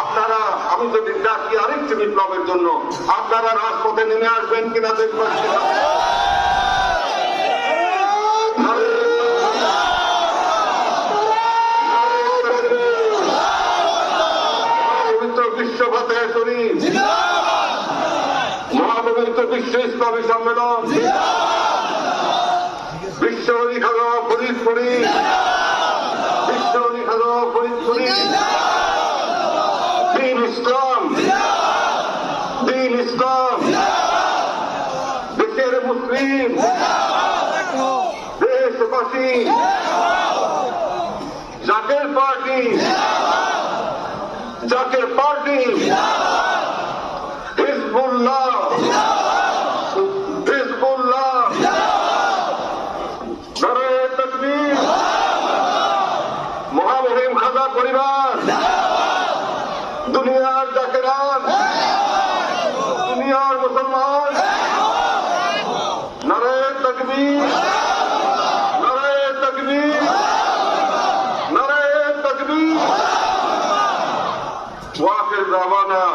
আপনারা, আমি যদি ডাকি আরেকটি বিপ্লবের জন্য, আপনারা রাজপথে নেমে আসবেন কিনা দেখবেন। বিশ্ব ফাতেহ শরীফ, মহাপবিত্র বিশ্ব ইসলামী সম্মেলন, বিশ্ব খাজা ফরিদপুরি, বিশ্ব খাজা ফরিদপুরি, দ্বীন ইসলাম, দ্বীন ইসলাম, দেশের মুসলিম, দেশবাসী, জাকের পার্টি, জাকের পার্টি, হিজবুল্লাহ, হিজবুল্লাহ, নারে তাকবীর, মহামহিম খাজা পরিবার, দুনিয়ার জাকেরান, দুনিয়ার মুসলমান, নারে তাকবীর, নারে তাকবীর, নারে তাকবীর। ওয়াকিল দাওয়ানা।